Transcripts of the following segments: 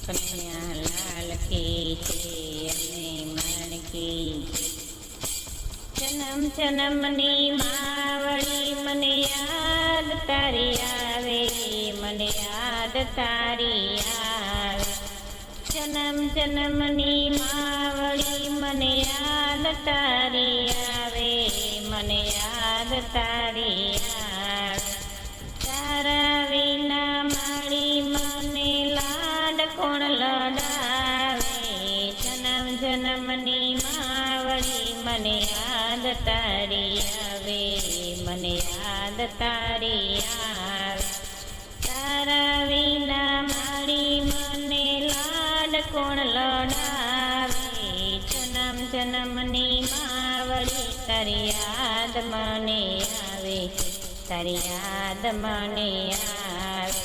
કનૈયા લાલ કી જય અને માન કી જન્મ જન્મની માવળી મને યાદ તારી આવે, મને યાદ તારી આવે. જન્મ જન્મની માવળી મને યાદ તારી આવે, મને યાદ તારી આવે. તારા વિના મારી મને લાડ કોણ લડાવે. જન્મ જન્મની માવળી મને યાદ તારી આવે, મને યાદ તારી આવે. તારા વિના મારી મને લાડ કોણ લડાવે. જન્મ જન્મની માવળી તારી યાદ મને આવે, તારી યાદ મને આવે.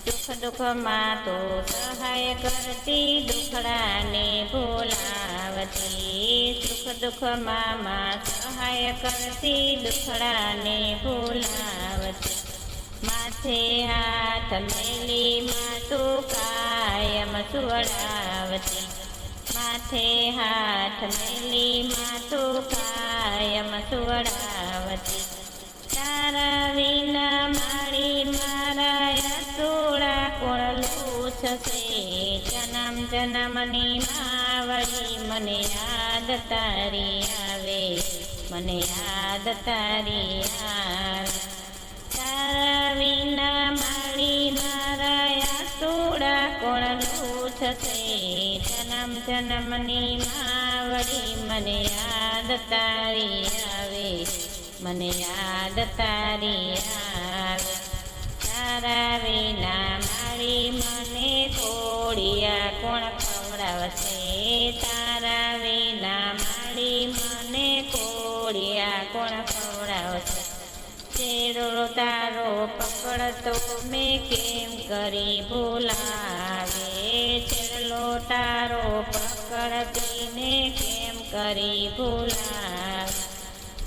દુઃખ દુઃખમાં તો સહાય કરતી, દુખડાને ભૂલાવતી. સુખ દુઃખમાં સહાય કરતી, દુખડાને ભૂલાવતી. માથે હાથ મેલી માં તું કાયમ સુવડાવતી. માથે હાથ મેલી માં તું કાયમ સુવડાવતી. તારા વિના મારી મારા યાતોડા કોણ લૂછશે. જન્મ જન્મની માવળી મને યાદ તારી આવે, મને યાદ તારી આવે. તારા વિના મારી મારા યાતોડા કોણ લૂછશે. જન્મ જન્મની માવળી મને યાદ તારી આવે, મને યાદ તારી આવે. તારા વિના મારી મને કોળિયા કોણ ખવડાવશે. તારા વિના મારી મને કોળિયા કોણ ખવડાવશે. ચેડો તારો પકડતો મેં કેમ કરી ભૂલાવે. ચેડલો તારો પકડતીને કેમ કરી ભૂલાવે.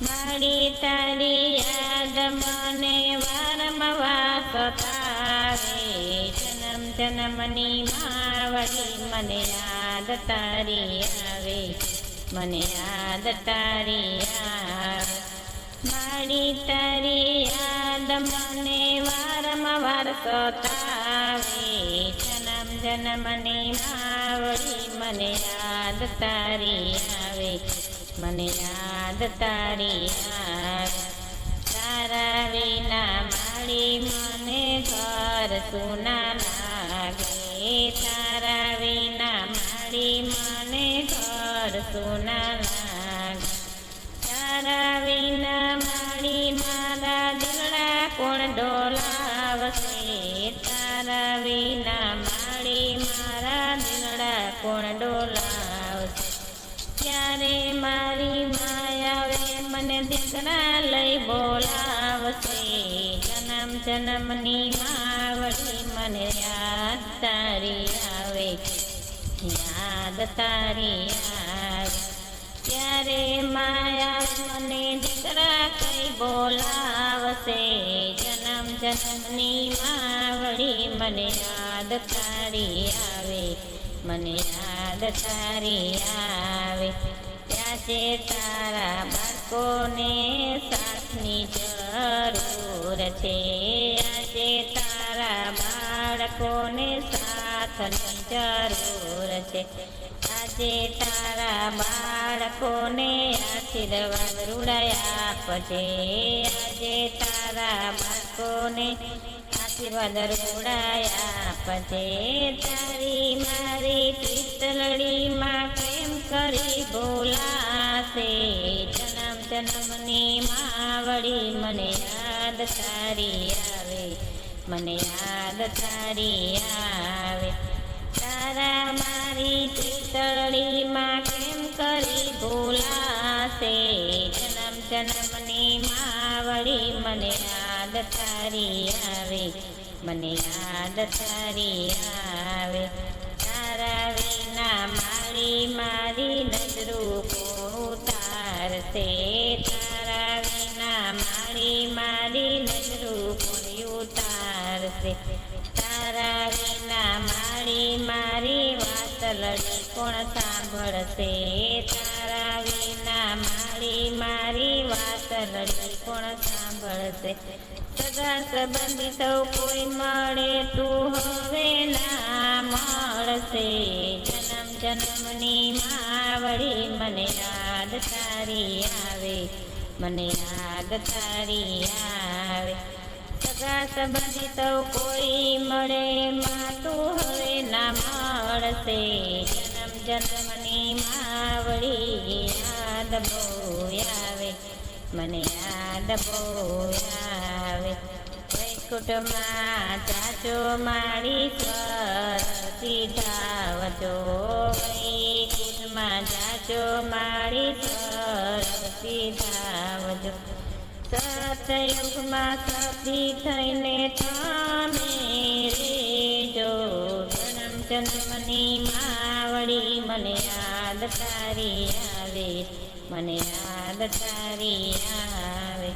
મારી તારી યાદ મને વારંવાર સતાવે. જન્મ જન્મની માવળી મને યાદ તારી આવે, મને યાદ તારી આવે. મારી તારી યાદ મને વારંવાર સતાવે. જન્મ જન્મની માવળી મને યાદ તારી આવે, મને યાદ તારી આવે. તારા વિના મારી મને ઘર સુના લાગે. તારા વિના મારી મને ઘર સુના લાગે. તારા વિના મારી મારા દિલડા કોણ ડોલાવશે. તારા વિના મારી મારા દિલડા કોણ ડોલાવશે. ત્યારે મારી માયાવે મને દીકરા લઈ બોલાવશે. જન્મ જન્મની માવળી મને યાદ તારી આવે, યાદ તારી આવે. ત્યારે માયા મને દીકરા કઈ બોલાવશે. જન્મ જન્મની માવળી મને યાદ તારી આવે, મને યાદ તારી આવે. આજે તારા બાળકોને સાથની જરૂર છે. આજે તારા બાળકોને સાથની જરૂર છે. આજે તારા બાળકોને આશીર્વાદ રૂડાયા આપજે. આજે તારા બાળકોને આશીર્વાદ રૂડાયા આપજે. તારી મારી તીતલડીમાં પ્રેમ કરી બોલાશે. જન્મ જન્મની માવળી મને યાદ તારી આવે, મને યાદ તારી આવે. તારા મારી તીતળીમાં કેમ કરી બોલાશે. જન્મ જન્મની માવળી મને યાદ તારી આવે, મને યાદ તારી આવે. તારા વિના મારી નજરો કોણ ઉતારશે. તારા વિના મારી નજરો કોણ ઉતારશે. તારા વિના મારી મારી વાત લડી કોણ સાંભળશે? તારા વિના મારી વાત લડી કોણ સાંભળશે? સગા સંબંધી સૌ કોઈ મળે તું હવે ના મળશે. જન્મ જન્મની માવડી મને યાદ તારી આવે, મને યાદ તારી આવે. સગા સંબંધી સૌ કોઈ મળે માં તું હવે ના મળશે. જન્મ જન્મની માવડી યાદ બહુ આવે, મને યાદ બહુ આવે. વૈકુંઠમાં જાજો મારી સ્વરથી ધાવજો, વૈકુંઠમાં જાજો મારી સ્વરથી ધાવજો. સતયુગમાં સતી થઈને તમે રેજો. જન્મ જન્મની માવડી મને યાદ તારી આવે, મને યાદ તારી આવે.